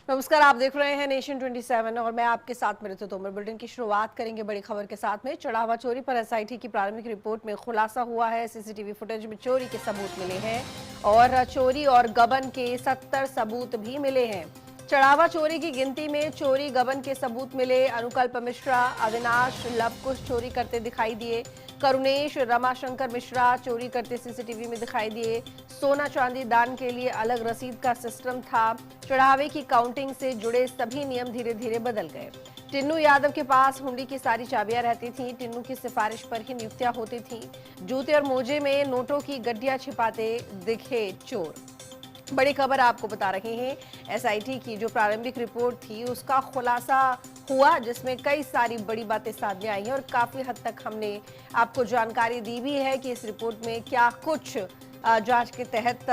नमस्कार, आप देख रहे हैं नेशन 27 और मैं आपके साथ मेरे तोमर। बुलेटिन की शुरुआत करेंगे बड़ी खबर के साथ में। चढ़ावा चोरी पर एसआईटी की प्रारंभिक रिपोर्ट में खुलासा हुआ है। सीसीटीवी फुटेज में चोरी के सबूत मिले हैं और चोरी और गबन के 70 सबूत भी मिले हैं। चढ़ावा चोरी की गिनती में चोरी गबन के सबूत मिले। अनुकल्प मिश्रा, अविनाश लवकुश चोरी करते दिखाई दिए। करुणेश रमाशंकर मिश्रा चोरी करते सीसीटीवी में दिखाई दिए। सोना चांदी दान के लिए अलग रसीद का सिस्टम था। चढ़ावे की काउंटिंग से जुड़े सभी नियम धीरे धीरे बदल गए। टिन्नू यादव के पास हुंडी की सारी चाबियां रहती थीं। टिन्नू की सिफारिश पर ही नियुक्तियां होती थीं। जूते और मोजे में नोटों की गड्डियां छिपाते दिखे चोर। बड़ी खबर आपको बता रहे हैं, एसआईटी की जो प्रारंभिक रिपोर्ट थी उसका खुलासा हुआ, जिसमें कई सारी बड़ी बातें सामने आई हैं और काफी हद तक हमने आपको जानकारी दी भी है कि इस रिपोर्ट में क्या कुछ जांच के तहत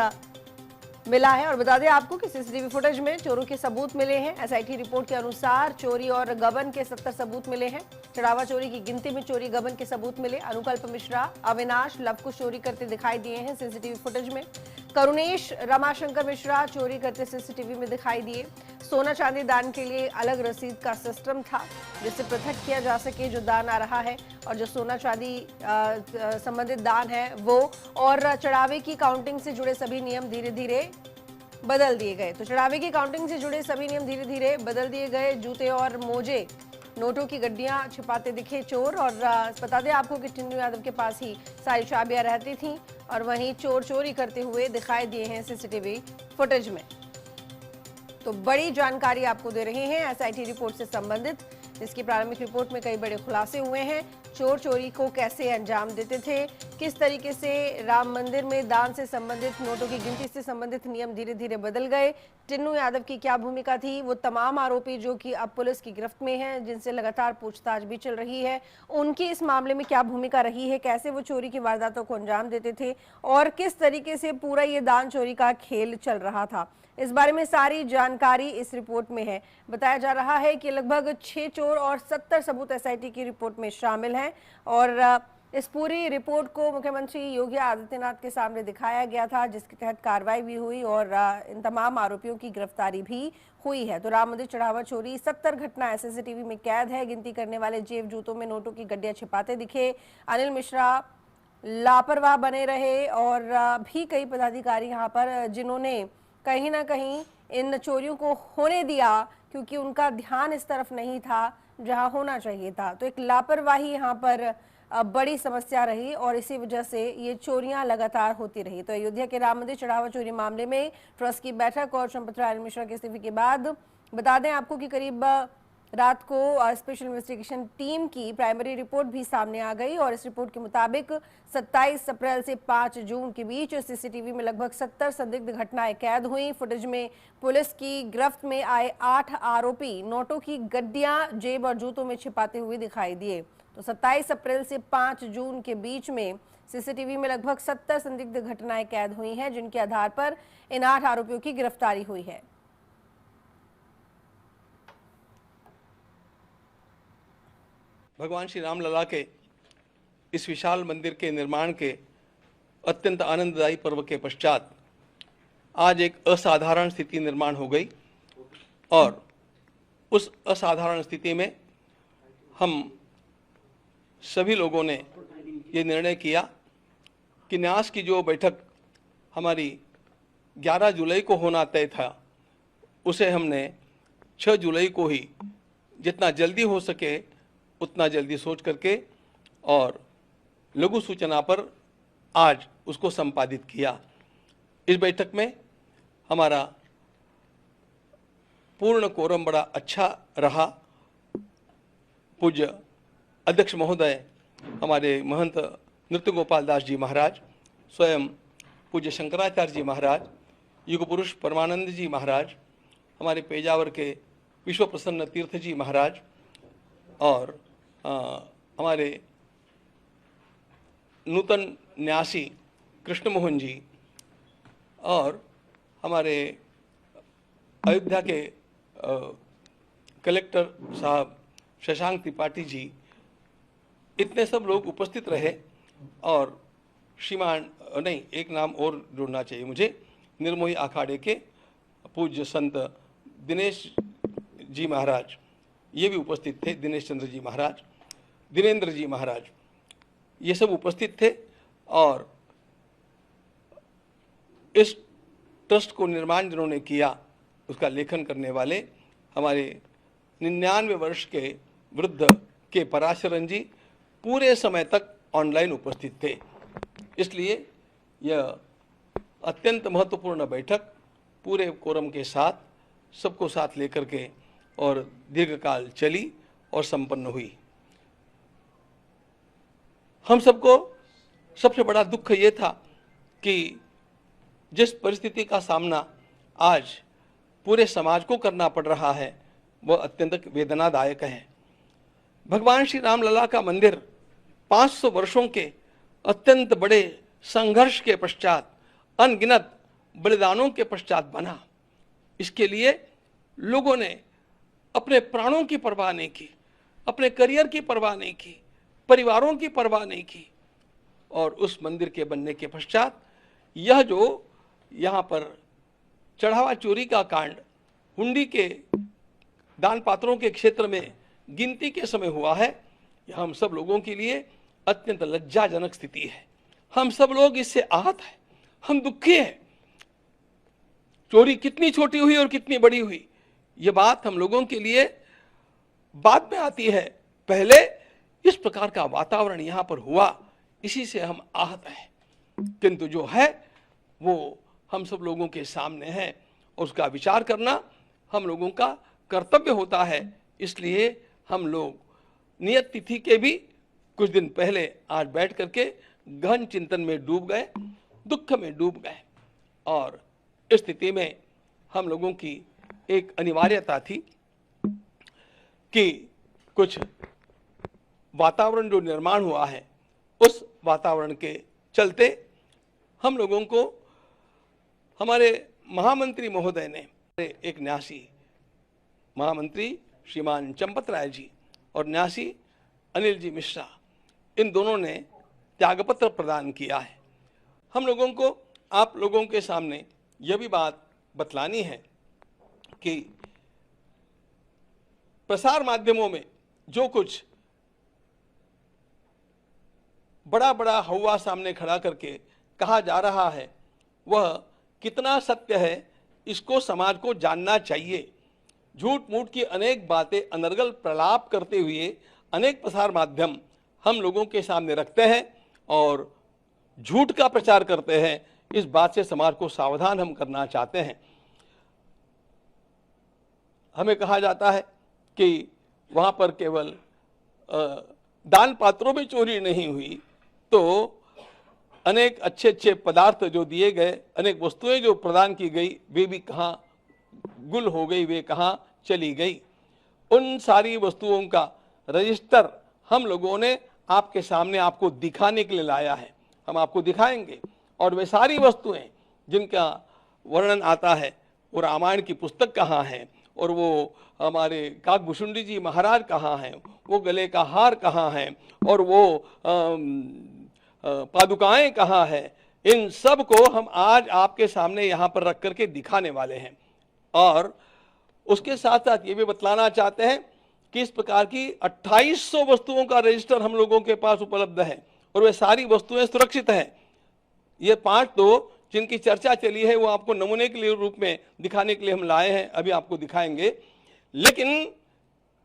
मिला है। और बता दें आपको कि सीसीटीवी फुटेज में चोरों के सबूत मिले हैं। एसआईटी रिपोर्ट के अनुसार चोरी और गबन के 70 सबूत मिले हैं। चढ़ावा चोरी की गिनती में चोरी गबन के सबूत मिले। अनुकल्प मिश्रा, अविनाश लवकुश चोरी करते दिखाई दिए हैं सीसीटीवी फुटेज में। करुणेश रमाशंकर मिश्रा चोरी करते सीसीटीवी में दिखाई दिए। सोना चांदी दान के लिए अलग रसीद का सिस्टम था, जिससे पृथक किया जा सके जो दान आ रहा है और जो सोना चांदी संबंधित दान है वो। और चढ़ावे की काउंटिंग से जुड़े सभी नियम धीरे धीरे बदल दिए गए। तो चढ़ावे की काउंटिंग से जुड़े सभी नियम धीरे धीरे बदल दिए गए। जूते और मोजे, नोटों की गड्डियां छिपाते दिखे चोर। और बता दें आपको कि टिन्नू यादव के पास ही सारी चाबियां रहती थीं और वहीं चोर चोरी करते हुए दिखाई दिए हैं सीसीटीवी फुटेज में। तो बड़ी जानकारी आपको दे रहे हैं एसआईटी रिपोर्ट से संबंधित, जिसकी प्रारंभिक रिपोर्ट में कई बड़े खुलासे हुए हैं। चोर चोरी को कैसे अंजाम देते थे, किस तरीके से राम मंदिर में दान से संबंधित, नोटों की गिनती से संबंधित नियम धीरे धीरे बदल गए। टिन्नू यादव की क्या भूमिका थी, वो तमाम आरोपी जो कि अब पुलिस की गिरफ्त में हैं, जिनसे लगातार पूछताछ भी चल रही है, उनकी इस मामले में क्या भूमिका रही है, कैसे वो चोरी की वारदातों को अंजाम देते थे और किस तरीके से पूरा ये दान चोरी का खेल चल रहा था, इस बारे में सारी जानकारी इस रिपोर्ट में है। बताया जा रहा है कि लगभग 6 चोर और 70 सबूत एसआईटी की रिपोर्ट में शामिल हैं और इस पूरी रिपोर्ट को मुख्यमंत्री योगी आदित्यनाथ के सामने दिखाया गया था, जिसके तहत कार्रवाई भी हुई और इन तमाम आरोपियों की गिरफ्तारी भी हुई है। तो राम मंदिर चढ़ावा चोरी 70 घटना सीसीटीवी में कैद है। गिनती करने वाले जेब जूतों में नोटों की गड्डियां छिपाते दिखे। अनिल मिश्रा लापरवाह बने रहे और भी कई पदाधिकारी यहाँ पर, जिन्होंने कहीं ना कहीं इन चोरियों को होने दिया क्योंकि उनका ध्यान इस तरफ नहीं था जहां होना चाहिए था। तो एक लापरवाही यहाँ पर बड़ी समस्या रही और इसी वजह से ये चोरियां लगातार होती रही। तो अयोध्या के राम मंदिर चढ़ावा चोरी मामले में ट्रस्ट की बैठक और चंपत राय मिश्रा के इस्तीफे के बाद बता दें आपको कि करीब रात को स्पेशल इन्वेस्टिगेशन टीम की प्राइमरी रिपोर्ट भी सामने आ गई और इस रिपोर्ट के मुताबिक 27 अप्रैल से 5 जून के बीच सीसीटीवी में लगभग 70 संदिग्ध घटनाएं कैद हुई। फुटेज में पुलिस की गिरफ्त में आए 8 आरोपी नोटों की गड्डियां जेब और जूतों में छिपाते हुए दिखाई दिए। तो 27 अप्रैल से 5 जून के बीच में सीसीटीवी में लगभग 70 संदिग्ध घटनाएं कैद हुई हैं, जिनके आधार पर इन 8 आरोपियों की गिरफ्तारी हुई है। भगवान श्री राम लला के इस विशाल मंदिर के निर्माण के अत्यंत आनंददायी पर्व के पश्चात आज एक असाधारण स्थिति निर्माण हो गई और उस असाधारण स्थिति में हम सभी लोगों ने ये निर्णय किया कि न्यास की जो बैठक हमारी 11 जुलाई को होना तय था, उसे हमने 6 जुलाई को ही जितना जल्दी हो सके उतना जल्दी सोच करके और लघु सूचना पर आज उसको संपादित किया। इस बैठक में हमारा पूर्ण कोरम बड़ा अच्छा रहा। पूज्य अध्यक्ष महोदय हमारे महंत नृत्य गोपाल दास जी महाराज, स्वयं पूज्य शंकराचार्य जी महाराज, युग पुरुष परमानंद जी महाराज, हमारे पेजावर के विश्व प्रसन्न तीर्थ जी महाराज और हमारे नूतन न्यासी कृष्ण मोहन जी और हमारे अयोध्या के कलेक्टर साहब शशांक त्रिपाठी जी, इतने सब लोग उपस्थित रहे। और श्रीमान नहीं, एक नाम और जोड़ना चाहिए मुझे, निर्मोही अखाड़े के पूज्य संत दिनेश जी महाराज ये भी उपस्थित थे, दिनेश चंद्र जी महाराज, दिनेंद्र जी महाराज, ये सब उपस्थित थे। और इस ट्रस्ट को निर्माण जिन्होंने किया उसका लेखन करने वाले हमारे 99 वर्ष के वृद्ध के पराशरन जी पूरे समय तक ऑनलाइन उपस्थित थे। इसलिए यह अत्यंत महत्वपूर्ण बैठक पूरे कोरम के साथ सबको साथ लेकर के और दीर्घकाल चली और संपन्न हुई। हम सबको सबसे बड़ा दुख ये था कि जिस परिस्थिति का सामना आज पूरे समाज को करना पड़ रहा है वह अत्यंत वेदनादायक है। भगवान श्री राम लला का मंदिर 500 वर्षों के अत्यंत बड़े संघर्ष के पश्चात, अनगिनत बलिदानों के पश्चात बना। इसके लिए लोगों ने अपने प्राणों की परवाह नहीं की, अपने करियर की परवाह नहीं की, परिवारों की परवाह नहीं की। और उस मंदिर के बनने के पश्चात यह जो यहाँ पर चढ़ावा चोरी का कांड हुंडी के दान पात्रों के क्षेत्र में गिनती के समय हुआ है, यह हम सब लोगों के लिए अत्यंत लज्जाजनक स्थिति है। हम सब लोग इससे आहत हैं, हम दुखी हैं। चोरी कितनी छोटी हुई और कितनी बड़ी हुई ये बात हम लोगों के लिए बाद में आती है। पहले इस प्रकार का वातावरण यहाँ पर हुआ, इसी से हम आहत हैं। किंतु जो है वो हम सब लोगों के सामने है और उसका विचार करना हम लोगों का कर्तव्य होता है। इसलिए हम लोग नियत तिथि के भी कुछ दिन पहले आज बैठ करके गहन चिंतन में डूब गए, दुख में डूब गए। और इस स्थिति में हम लोगों की एक अनिवार्यता थी कि कुछ वातावरण जो निर्माण हुआ है उस वातावरण के चलते हम लोगों को हमारे महामंत्री महोदय ने, एक न्यासी महामंत्री श्रीमान चंपत राय जी और न्यासी अनिल जी मिश्रा, इन दोनों ने त्यागपत्र प्रदान किया है। हम लोगों को आप लोगों के सामने यह भी बात बतलानी है कि प्रसार माध्यमों में जो कुछ बड़ा बड़ा हवा सामने खड़ा करके कहा जा रहा है वह कितना सत्य है इसको समाज को जानना चाहिए। झूठ मूठ की अनेक बातें अनर्गल प्रलाप करते हुए अनेक प्रसार माध्यम हम लोगों के सामने रखते हैं और झूठ का प्रचार करते हैं। इस बात से समाज को सावधान हम करना चाहते हैं। हमें कहा जाता है कि वहाँ पर केवल दान पात्रों में चोरी नहीं हुई तो अनेक अच्छे अच्छे पदार्थ जो दिए गए, अनेक वस्तुएं जो प्रदान की गई वे भी कहाँ गुल हो गई, वे कहाँ चली गई। उन सारी वस्तुओं का रजिस्टर हम लोगों ने आपके सामने आपको दिखाने के लिए लाया है। हम आपको दिखाएंगे और वे सारी वस्तुएं जिनका वर्णन आता है वो रामायण की पुस्तक कहाँ है और वो हमारे काकभूषुंडी जी महाराज कहाँ हैं, वो गले का हार कहाँ है और वो पादुकाएं कहाँ है, इन सब को हम आज आपके सामने यहाँ पर रख करके दिखाने वाले हैं। और उसके साथ साथ ये भी बतलाना चाहते हैं कि इस प्रकार की 2800 वस्तुओं का रजिस्टर हम लोगों के पास उपलब्ध है और वे सारी वस्तुएं सुरक्षित हैं। ये 5 तो जिनकी चर्चा चली है वो आपको नमूने के लिए रूप में दिखाने के लिए हम लाए हैं, अभी आपको दिखाएंगे। लेकिन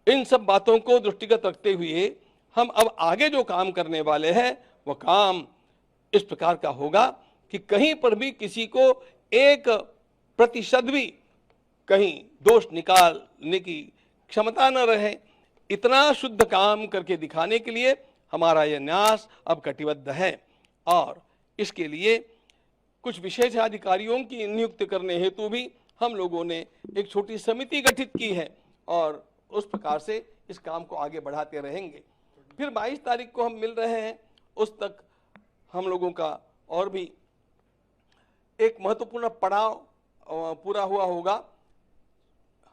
इन सब बातों को दृष्टिगत रखते हुए हम अब आगे जो काम करने वाले हैं वह काम इस प्रकार का होगा कि कहीं पर भी किसी को 1% भी कहीं दोष निकालने की क्षमता न रहे, इतना शुद्ध काम करके दिखाने के लिए हमारा यह न्यास अब कटिबद्ध है। और इसके लिए कुछ विशेष अधिकारियों की नियुक्ति करने हेतु भी हम लोगों ने एक छोटी समिति गठित की है और उस प्रकार से इस काम को आगे बढ़ाते रहेंगे। फिर 22 तारीख को हम मिल रहे हैं, उस तक हम लोगों का और भी एक महत्वपूर्ण पड़ाव पूरा हुआ होगा।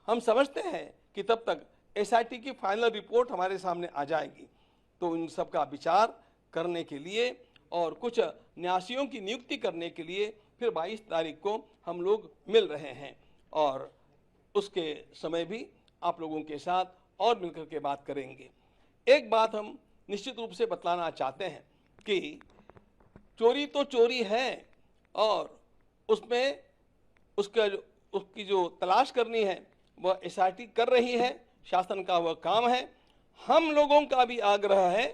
हम समझते हैं कि तब तक एसआईटी की फाइनल रिपोर्ट हमारे सामने आ जाएगी, तो इन सब का विचार करने के लिए और कुछ न्यासियों की नियुक्ति करने के लिए फिर 22 तारीख को हम लोग मिल रहे हैं। और उसके समय भी आप लोगों के साथ और मिलकर के बात करेंगे। एक बात हम निश्चित रूप से बतलाना चाहते हैं कि चोरी तो चोरी है और उसमें उसकी जो तलाश करनी है वह एसआईटी कर रही है, शासन का वह काम है। हम लोगों का भी आग्रह है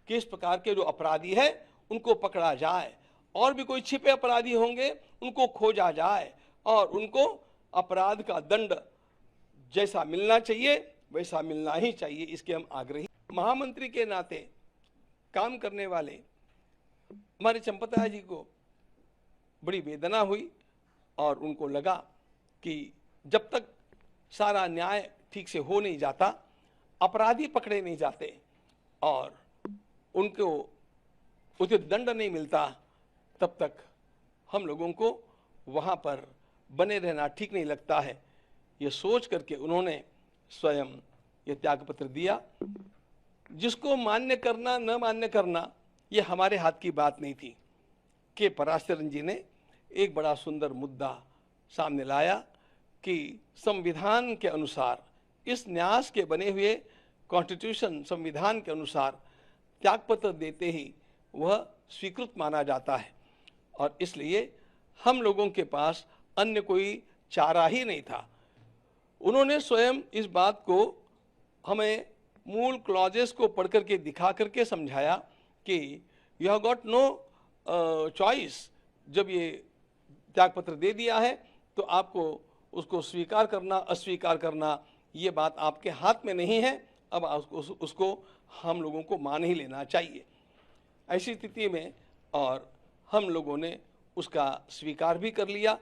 कि इस प्रकार के जो अपराधी है उनको पकड़ा जाए, और भी कोई छिपे अपराधी होंगे उनको खोजा जाए और उनको अपराध का दंड जैसा मिलना चाहिए वैसा मिलना ही चाहिए, इसके हम आग्रही। महामंत्री के नाते काम करने वाले हमारे चंपतराय जी को बड़ी वेदना हुई और उनको लगा कि जब तक सारा न्याय ठीक से हो नहीं जाता, अपराधी पकड़े नहीं जाते और उनको उचित दंड नहीं मिलता, तब तक हम लोगों को वहाँ पर बने रहना ठीक नहीं लगता है। ये सोच करके उन्होंने स्वयं ये त्यागपत्र दिया। जिसको मान्य करना न मान्य करना ये हमारे हाथ की बात नहीं थी। के पराशरन जी ने एक बड़ा सुंदर मुद्दा सामने लाया कि संविधान के अनुसार, इस न्यास के बने हुए कॉन्स्टिट्यूशन संविधान के अनुसार त्यागपत्र देते ही वह स्वीकृत माना जाता है और इसलिए हम लोगों के पास अन्य कोई चारा ही नहीं था। उन्होंने स्वयं इस बात को हमें मूल क्लॉजेस को पढ़ करके दिखा करके समझाया कि you have got no choice. जब ये त्यागपत्र दे दिया है तो आपको उसको स्वीकार करना अस्वीकार करना ये बात आपके हाथ में नहीं है। अब उसको हम लोगों को मान ही लेना चाहिए। ऐसी स्थिति में और हम लोगों ने उसका स्वीकार भी कर लिया